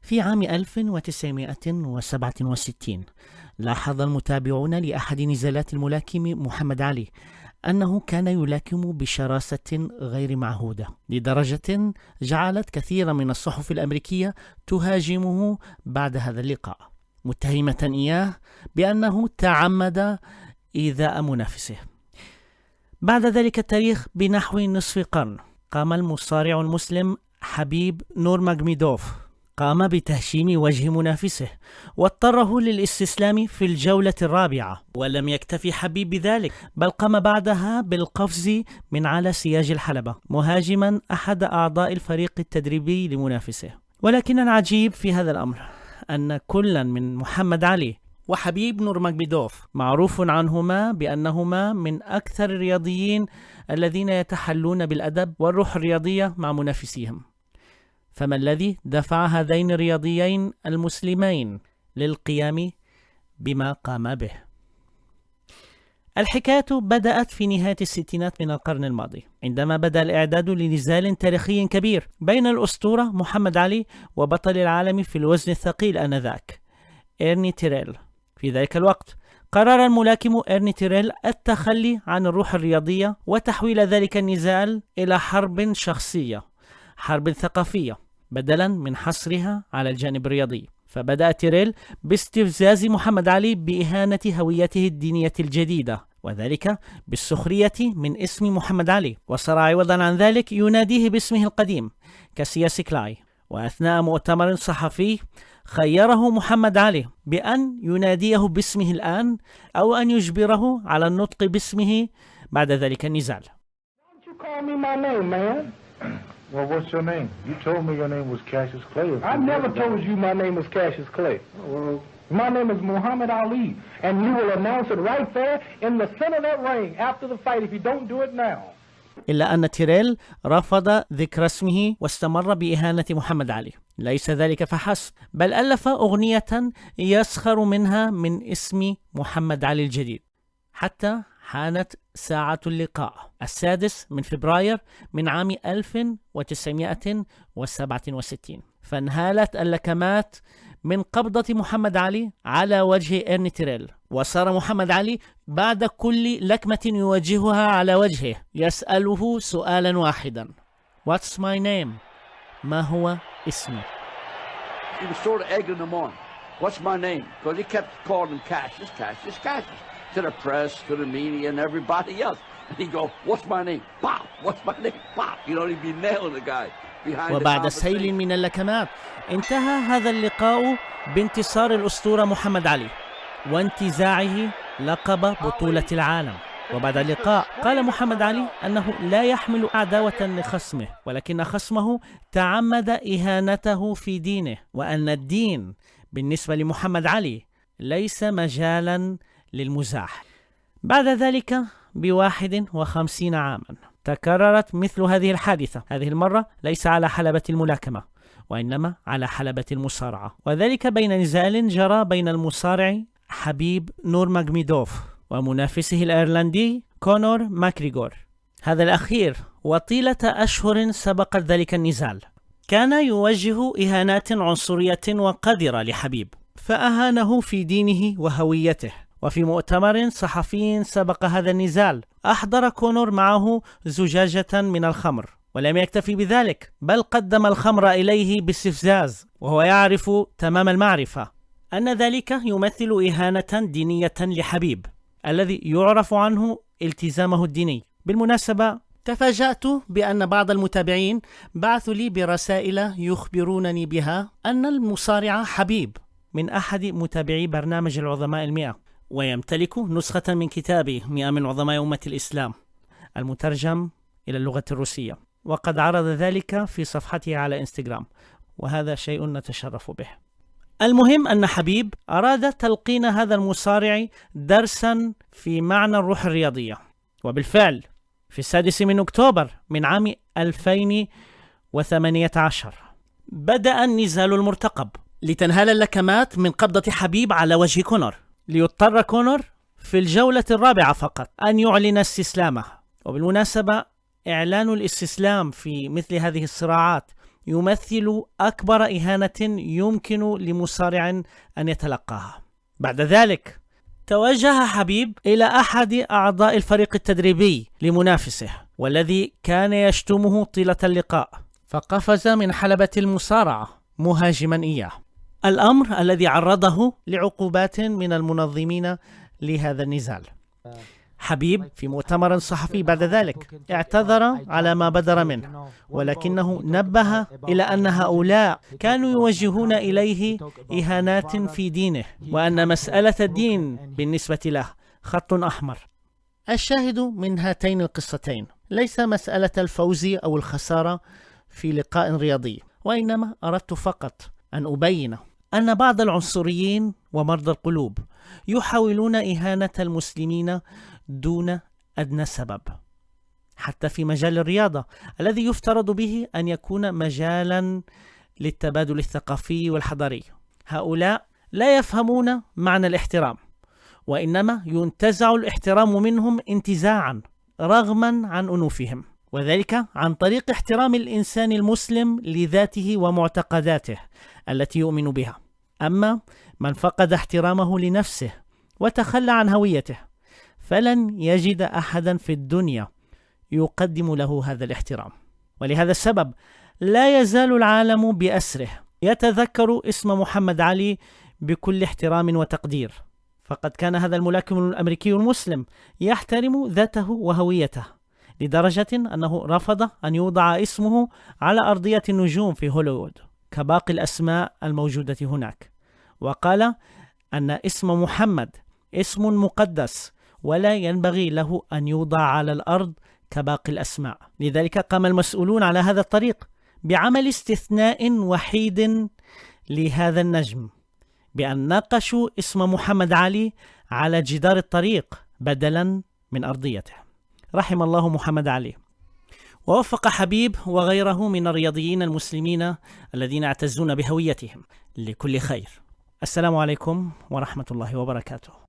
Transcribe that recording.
في عام 1967 لاحظ المتابعون لأحد نزالات الملاكم محمد علي أنه كان يلاكم بشراسة غير معهودة، لدرجة جعلت كثيرا من الصحف الأمريكية تهاجمه بعد هذا اللقاء، متهمة إياه بأنه تعمد إيذاء منافسه. بعد ذلك التاريخ بنحو نصف قرن قام المصارع المسلم حبيب نورماجوميدوف بتهشيم وجه منافسه واضطره للاستسلام في الجولة الرابعة، ولم يكتفي حبيب بذلك بل قام بعدها بالقفز من على سياج الحلبة مهاجما أحد أعضاء الفريق التدريبي لمنافسه. ولكن العجيب في هذا الأمر أن كلا من محمد علي وحبيب نورماجوميدوف معروف عنهما بأنهما من أكثر الرياضيين الذين يتحلون بالأدب والروح الرياضية مع منافسيهم. فما الذي دفع هذين الرياضيين المسلمين للقيام بما قام به؟ الحكاية بدأت في نهاية الستينات من القرن الماضي، عندما بدأ الإعداد لنزال تاريخي كبير بين الأسطورة محمد علي وبطل العالم في الوزن الثقيل آنذاك إيرني تيريل. في ذلك الوقت قرر الملاكم إيرني تيريل التخلي عن الروح الرياضية وتحويل ذلك النزال إلى حرب شخصية، حرب ثقافية، بدلا من حصرها على الجانب الرياضي. فبدأ تيريل باستفزاز محمد علي بإهانة هويته الدينية الجديدة، وذلك بالسخرية من اسم محمد علي، وصار عوضا عن ذلك يناديه باسمه القديم كسياس كلاي. وأثناء مؤتمر صحفي خيره محمد علي بأن يناديه باسمه الآن أو أن يجبره على النطق باسمه بعد ذلك النزال. Well, what's your name? You told me your name was Cassius Clay. I never told you my name was Cassius Clay. Well, my name is Muhammad Ali, and you will announce it right there in the center of that ring after the fight if you don't do it now. إلا أن تيريل رفض ذكر اسمه واستمر بإهانة محمد علي. ليس ذلك فحسب، بل ألف أغنية يسخر منها من اسم محمد علي الجديد. حتى حانت ساعة اللقاء 6 فبراير من عام 1967، فانهالت اللكمات من قبضة محمد علي على وجه إيرني تيريل، وصار محمد علي بعد كل لكمة يواجهها على وجهه يسأله سؤالا واحدا: What's my name؟ ما هو اسمي؟ He was sort of egging them on. What's my name? Because he kept calling him Cassius, Cassius, Cassius. To the press, to the media, and everybody else. And he'd go, what's my name? Pop! What's my name? Pop! You know, he'd be nailing the guy behind وبعد سيل من اللكمات انتهى هذا اللقاء بانتصار الأسطورة محمد علي وانتزاعه لقب بطولة العالم. وبعد اللقاء قال محمد علي أنه لا يحمل عداوة لخصمه، ولكن خصمه تعمد إهانته في دينه، وأن الدين بالنسبة لمحمد علي ليس مجالا للمزاح. بعد ذلك ب51 عاما تكررت مثل هذه الحادثة، هذه المرة ليس على حلبة الملاكمة وإنما على حلبة المصارعة، وذلك بين نزال جرى بين المصارع حبيب نورماجوميدوف ومنافسه الأيرلندي كونور ماكريغور. هذا الأخير وطيلة أشهر سبقت ذلك النزال كان يوجه إهانات عنصرية وقذرة لحبيب، فأهانه في دينه وهويته. وفي مؤتمر صحفي سبق هذا النزال أحضر كونور معه زجاجة من الخمر، ولم يكتفي بذلك بل قدم الخمر إليه باستفزاز، وهو يعرف تمام المعرفة أن ذلك يمثل إهانة دينية لحبيب الذي يعرف عنه التزامه الديني. بالمناسبة تفاجأت بأن بعض المتابعين بعثوا لي برسائل يخبرونني بها أن المصارع حبيب من أحد متابعي برنامج العظماء 100، ويمتلك نسخة من كتابي 100 من عظماء أمة الإسلام المترجم إلى اللغة الروسية، وقد عرض ذلك في صفحته على إنستغرام، وهذا شيء نتشرف به. المهم أن حبيب أراد تلقين هذا المصارع درسا في معنى الروح الرياضية، وبالفعل في 6 أكتوبر من عام 2018 بدأ النزال المرتقب لتنهال اللكمات من قبضة حبيب على وجه كونور، ليضطر كونور في الجولة الرابعة فقط أن يعلن استسلامه. وبالمناسبة إعلان الاستسلام في مثل هذه الصراعات يمثل أكبر إهانة يمكن لمصارع أن يتلقاها. بعد ذلك توجه حبيب إلى أحد أعضاء الفريق التدريبي لمنافسه، والذي كان يشتمه طيلة اللقاء، فقفز من حلبة المصارعة مهاجما إياه، الأمر الذي عرضه لعقوبات من المنظمين لهذا النزال. حبيب في مؤتمر صحفي بعد ذلك اعتذر على ما بدر منه، ولكنه نبه إلى أن هؤلاء كانوا يوجهون إليه إهانات في دينه، وأن مسألة الدين بالنسبة له خط أحمر. الشاهد من هاتين القصتين ليس مسألة الفوز أو الخسارة في لقاء رياضي، وإنما أردت فقط أن أبين أن بعض العنصريين ومرضى القلوب يحاولون إهانة المسلمين دون أدنى سبب، حتى في مجال الرياضة الذي يفترض به أن يكون مجالا للتبادل الثقافي والحضاري. هؤلاء لا يفهمون معنى الاحترام، وإنما ينتزع الاحترام منهم انتزاعا رغما عن أنوفهم، وذلك عن طريق احترام الإنسان المسلم لذاته ومعتقداته التي يؤمن بها. أما من فقد احترامه لنفسه وتخلى عن هويته فلن يجد أحدا في الدنيا يقدم له هذا الاحترام. ولهذا السبب لا يزال العالم بأسره يتذكر اسم محمد علي بكل احترام وتقدير، فقد كان هذا الملاكم الأمريكي المسلم يحترم ذاته وهويته لدرجة أنه رفض أن يوضع اسمه على أرضية النجوم في هوليوود كباقي الأسماء الموجودة هناك، وقال أن اسم محمد اسم مقدس ولا ينبغي له أن يوضع على الأرض كباقي الأسماء. لذلك قام المسؤولون على هذا الطريق بعمل استثناء وحيد لهذا النجم، بأن ناقشوا اسم محمد علي على جدار الطريق بدلا من أرضيته. رحم الله محمد علي، ووفق حبيب وغيره من الرياضيين المسلمين الذين يعتزون بهويتهم لكل خير. السلام عليكم ورحمة الله وبركاته.